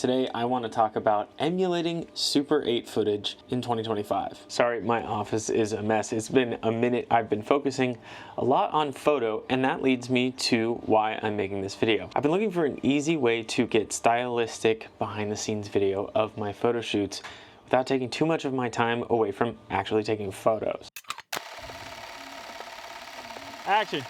Today I want to talk about emulating Super 8 footage in 2025. Sorry, my office is a mess. It's been a minute. I've been focusing a lot on photo, and that leads me to why I'm making this video. I've been looking for an easy way to get stylistic behind the scenes video of my photo shoots without taking too much of my time away from actually taking photos. Action.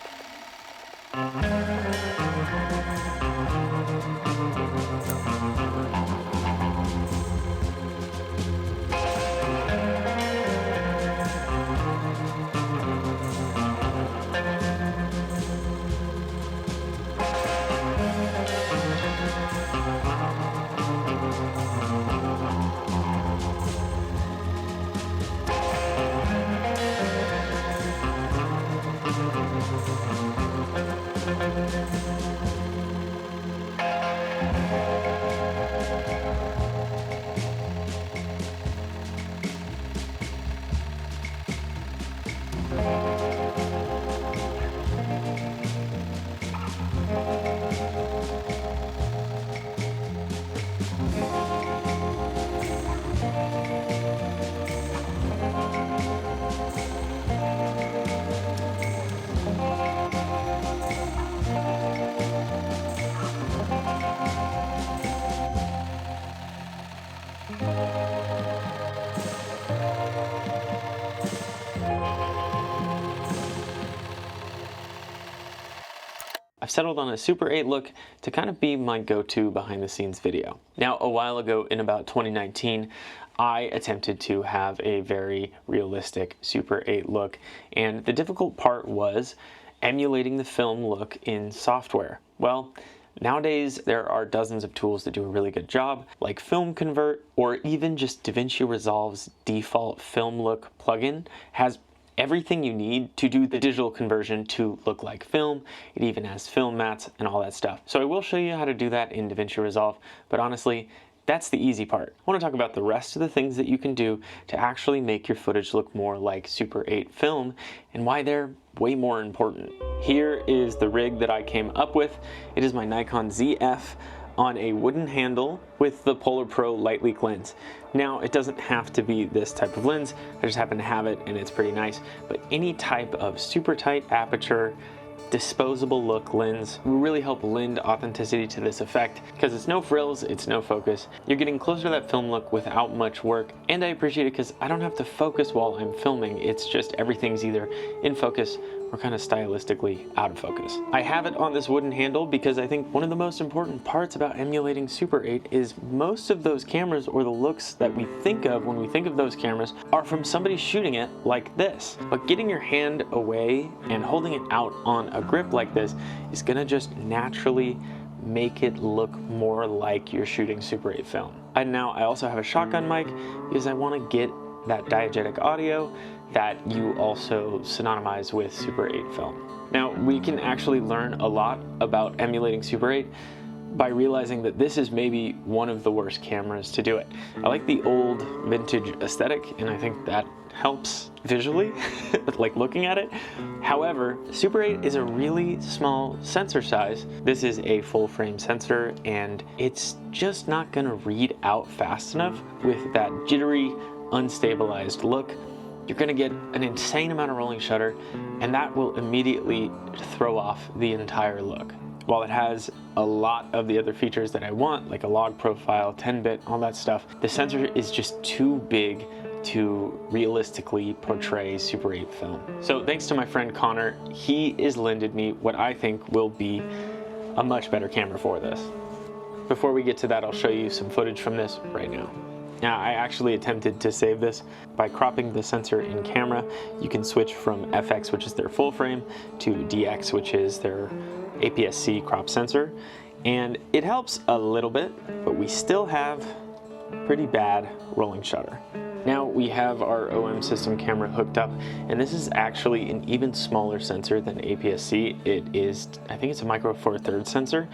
I've settled on a Super 8 look to kind of be my go-to behind the scenes video. Now, a while ago in about 2019, I attempted to have a very realistic Super 8 look, and the difficult part was emulating the film look in software. Well, nowadays there are dozens of tools that do a really good job, like Film Convert, or even just Davinci Resolve's default film look plugin has everything you need to do the digital conversion to look like film. It even has film mats and all that stuff. So I will show you how to do that in Davinci Resolve, but honestly, that's the easy part. I want to talk about the rest of the things that you can do to actually make your footage look more like Super 8 film and why they're way more important. Here is the rig that I came up with. It is my Nikon ZF on a wooden handle with the Polar Pro Light Leak lens. Now, it doesn't have to be this type of lens, I just happen to have it and it's pretty nice, but any type of super tight aperture, disposable look lens will really help lend authenticity to this effect because it's no frills, it's no focus. You're getting closer to that film look without much work, and I appreciate it because I don't have to focus while I'm filming. It's just everything's either in focus or kind of stylistically out of focus. I have it on this wooden handle because I think one of the most important parts about emulating Super 8 is most of those cameras, or the looks that we think of when we think of those cameras, are from somebody shooting it like this. But getting your hand away and holding it out on a grip like this is gonna just naturally make it look more like you're shooting Super 8 film. And now I also have a shotgun mic because I want to get that diegetic audio that you also synonymize with Super 8 film. Now, we can actually learn a lot about emulating Super 8 by realizing that this is maybe one of the worst cameras to do it. I like the old vintage aesthetic, and I think that helps visually, like looking at it. However, Super 8 is a really small sensor size. This is a full frame sensor, and it's just not gonna read out fast enough with that jittery, unstabilized look. You're gonna get an insane amount of rolling shutter, and that will immediately throw off the entire look. While it has a lot of the other features that I want, like a log profile, 10-bit, all that stuff, the sensor is just too big to realistically portray Super 8 film. So thanks to my friend Connor, he has lended me what I think will be a much better camera for this. Before we get to that, I'll show you some footage from this right now. Now, I actually attempted to save this by cropping the sensor in camera. You can switch from FX, which is their full frame, to DX, which is their APS-C crop sensor. And it helps a little bit, but we still have pretty bad rolling shutter. Now we have our OM system camera hooked up, and this is actually an even smaller sensor than APS-C. It is, I think it's a micro four thirds sensor,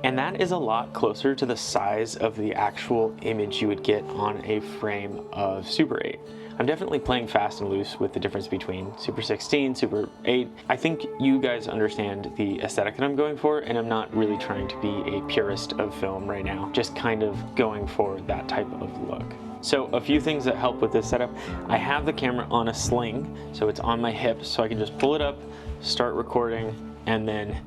and that is a lot closer to the size of the actual image you would get on a frame of Super 8. I'm definitely playing fast and loose with the difference between Super 16, Super 8. I think you guys understand the aesthetic that I'm going for, and I'm not really trying to be a purist of film right now, just kind of going for that type of look. So a few things that help with this setup: I have the camera on a sling, so it's on my hip, so I can just pull it up, start recording, and then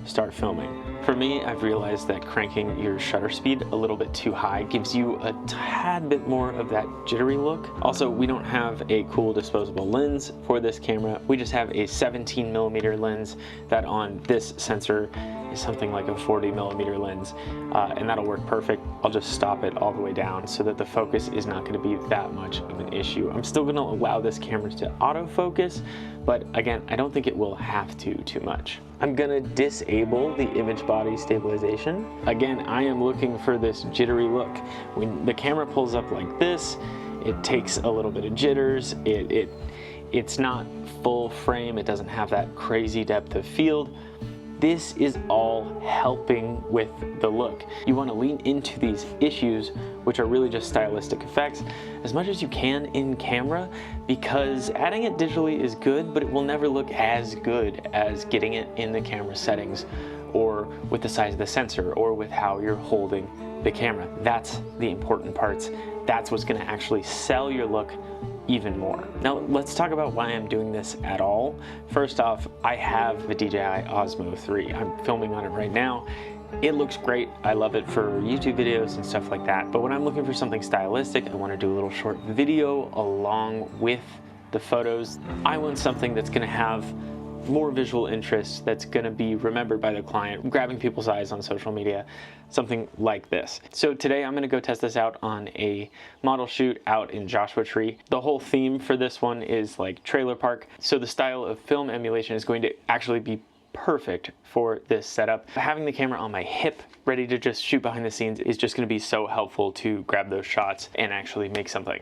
start filming. For me, I've realized that cranking your shutter speed a little bit too high gives you a tad bit more of that jittery look. Also, we don't have a cool disposable lens for this camera. We just have a 17mm lens that on this sensor is something like a 40mm lens, and that'll work perfect. I'll just stop it all the way down so that the focus is not going to be that much of an issue. I'm still going to allow this camera to autofocus, but again, I don't think it will have to too much. I'm gonna disable the image body stabilization. Again, I am looking for this jittery look. When the camera pulls up like this, it takes a little bit of jitters. It's not full frame. It doesn't have that crazy depth of field. This is all helping with the look. You want to lean into these issues, which are really just stylistic effects, as much as you can in camera, because adding it digitally is good, but it will never look as good as getting it in the camera settings, or with the size of the sensor, or with how you're holding the camera. That's the important parts. That's what's going to actually sell your look even more. Now let's talk about why I'm doing this at all. First off, I have the DJI Osmo 3. I'm filming on it right now. It looks great. I love it for YouTube videos and stuff like that. But when I'm looking for something stylistic, I want to do a little short video along with the photos. I want something that's going to have more visual interest, that's going to be remembered by the client, grabbing people's eyes on social media, something like this. So today I'm going to go test this out on a model shoot out in Joshua Tree. The whole theme for this one is like trailer park, so the style of film emulation is going to actually be perfect for this setup. Having the camera on my hip ready to just shoot behind the scenes is just going to be so helpful to grab those shots and actually make something.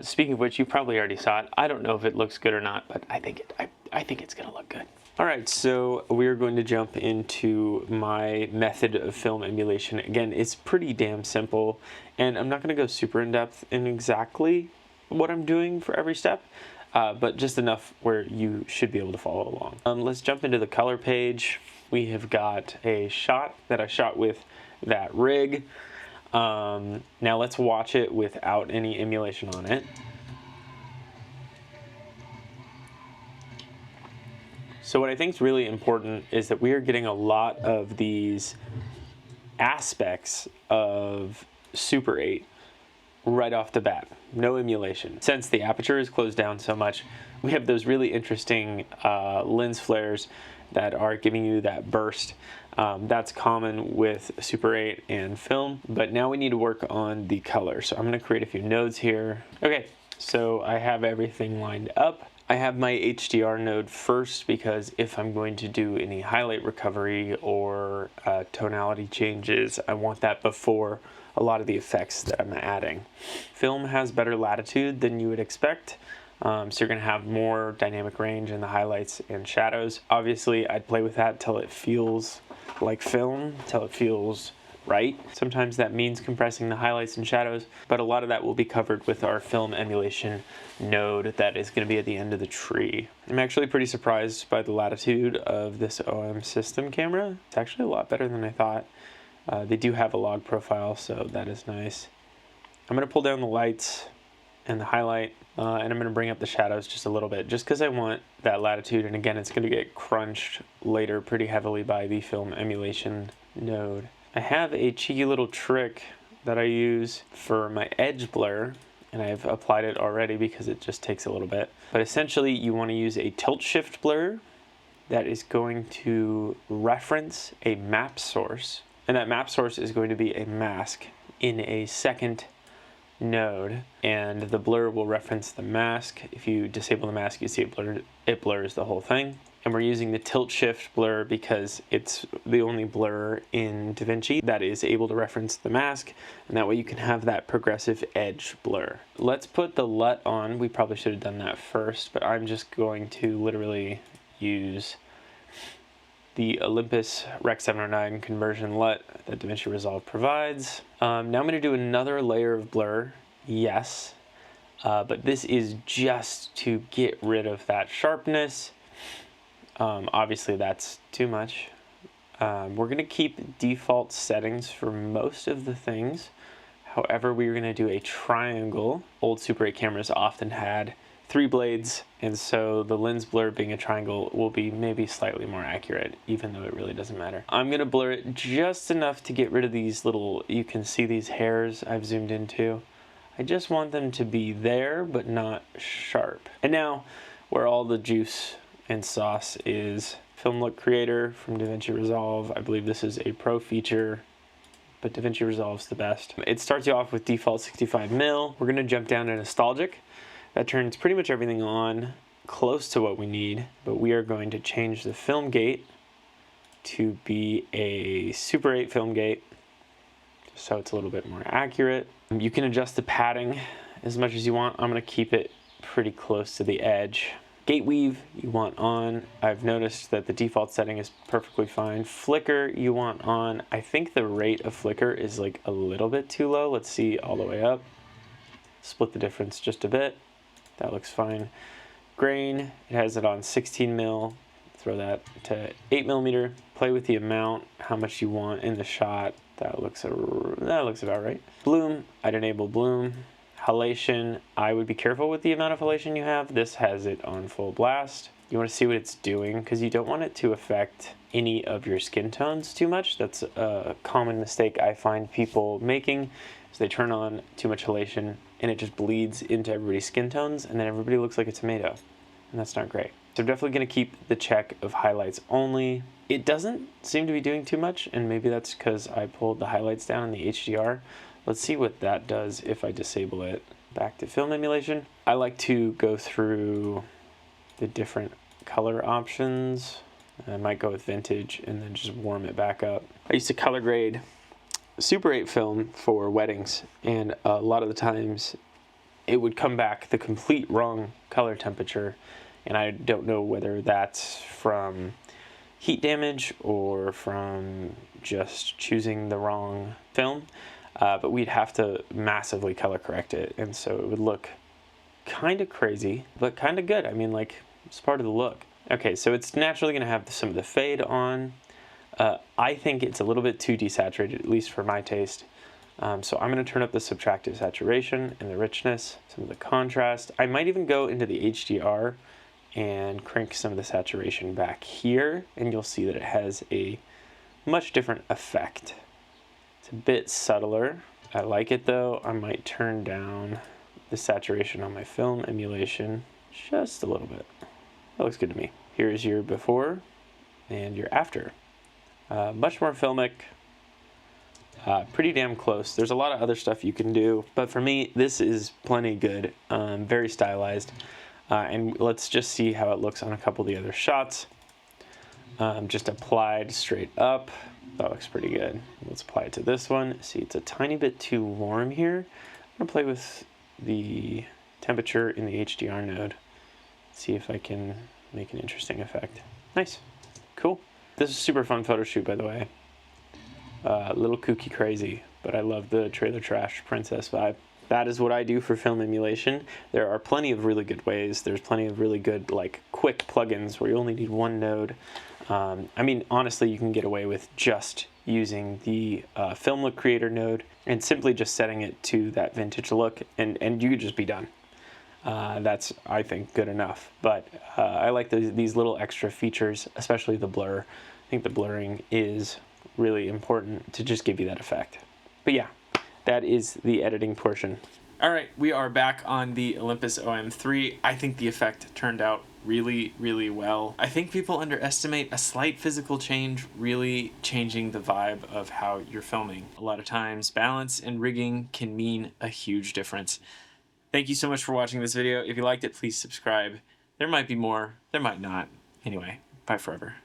Speaking of which, you probably already saw it. I don't know if it looks good or not, but I think it's gonna look good. All right, so we're going to jump into my method of film emulation. Again, it's pretty damn simple, and I'm not gonna go super in depth in exactly what I'm doing for every step, but just enough where you should be able to follow along. Let's jump into the color page. We have got a shot that I shot with that rig. Now let's watch it without any emulation on it. So what I think is really important is that we are getting a lot of these aspects of Super 8 right off the bat, no emulation. Since the aperture is closed down so much, we have those really interesting lens flares that are giving you that burst. That's common with Super 8 and film, but now we need to work on the color. So I'm going to create a few nodes here. Okay, so I have everything lined up. I have my HDR node first because if I'm going to do any highlight recovery or tonality changes, I want that before a lot of the effects that I'm adding. Film has better latitude than you would expect. So you're going to have more dynamic range in the highlights and shadows. Obviously, I'd play with that till it feels like film, till it feels right. Sometimes that means compressing the highlights and shadows, but a lot of that will be covered with our film emulation node that is going to be at the end of the tree. I'm actually pretty surprised by the latitude of this OM system camera. It's actually a lot better than I thought. They do have a log profile, so that is nice. I'm going to pull down the lights and the highlight, and I'm going to bring up the shadows just a little bit, just because I want that latitude, and again, it's going to get crunched later pretty heavily by the film emulation node. I have a cheeky little trick that I use for my edge blur, and I've applied it already because it just takes a little bit. But essentially, you want to use a tilt shift blur that is going to reference a map source, and that map source is going to be a mask in a second node, and the blur will reference the mask. If you disable the mask, you see it blurs the whole thing. And we're using the tilt shift blur because it's the only blur in Davinci that is able to reference the mask, and that way you can have that progressive edge blur. Let's put the LUT on. We probably should have done that first, but I'm just going to literally use the Olympus Rec 709 conversion LUT that Davinci Resolve provides. Now I'm going to do another layer of blur. Yes. but this is just to get rid of that sharpness. Obviously that's too much. We're going to keep default settings for most of the things. However, we're going to do a triangle. Old Super 8 cameras often had 3 blades, and so the lens blur being a triangle will be maybe slightly more accurate, even though it really doesn't matter. I'm going to blur it just enough to get rid of these little, you can see these hairs I've zoomed into. I just want them to be there, but not sharp. And now, where all the juice and sauce is, Film Look Creator from Davinci Resolve. I believe this is a pro feature, but Davinci Resolve's the best. It starts you off with default 65mm. We're gonna jump down to nostalgic. That turns pretty much everything on close to what we need, but we are going to change the film gate to be a Super 8 film gate, so it's a little bit more accurate. You can adjust the padding as much as you want. I'm gonna keep it pretty close to the edge. Gate weave you want on. I've noticed that the default setting is perfectly fine. Flicker you want on. I think the rate of flicker is like a little bit too low. Let's see all the way up. Split the difference just a bit. That looks fine. Grain, it has it on 16mm. Throw that to 8mm. Play with the amount, how much you want in the shot. That looks about right. Bloom, I'd enable bloom. Halation, I would be careful with the amount of halation you have. This has it on full blast. You want to see what it's doing because you don't want it to affect any of your skin tones too much. That's a common mistake I find people making, is they turn on too much halation and it just bleeds into everybody's skin tones and then everybody looks like a tomato, and that's not great. So I'm definitely going to keep the check of highlights only. It doesn't seem to be doing too much, and maybe that's because I pulled the highlights down in the HDR. Let's see what that does if I disable it. Back to film emulation. I like to go through the different color options. I might go with vintage and then just warm it back up. I used to color grade Super 8 film for weddings, and a lot of the times it would come back the complete wrong color temperature, and I don't know whether that's from heat damage or from just choosing the wrong film. But we'd have to massively color correct it, and so it would look kind of crazy, but kind of good. I mean, like, it's part of the look. Okay, so it's naturally going to have some of the fade on. I think it's a little bit too desaturated, at least for my taste. So I'm going to turn up the subtractive saturation and the richness, some of the contrast. I might even go into the HDR and crank some of the saturation back here, and you'll see that it has a much different effect. It's a bit subtler. I like it though. I might turn down the saturation on my film emulation just a little bit. That looks good to me. Here's your before and your after. Much more filmic, pretty damn close. There's a lot of other stuff you can do, but for me, this is plenty good, very stylized. And let's just see how it looks on a couple of the other shots. Just applied straight up. That looks pretty good. Let's apply it to this one. See, it's a tiny bit too warm here. I'm gonna play with the temperature in the HDR node. See if I can make an interesting effect. Nice, cool. This is a super fun photo shoot, by the way. A little kooky crazy, but I love the trailer trash princess vibe. That is what I do for film emulation. There are plenty of really good ways. There's plenty of really good, like, quick plugins where you only need one node. I mean, honestly, you can get away with just using the Film Look Creator node and simply just setting it to that vintage look, and you could just be done. That's, I think, good enough. But I like these little extra features, especially the blur. I think the blurring is really important to just give you that effect. But yeah, that is the editing portion. All right, we are back on the Olympus OM3. I think the effect turned out really, really well. I think people underestimate a slight physical change really changing the vibe of how you're filming. A lot of times, balance and rigging can mean a huge difference. Thank you so much for watching this video. If you liked it, please subscribe. There might be more, there might not. Anyway, bye forever.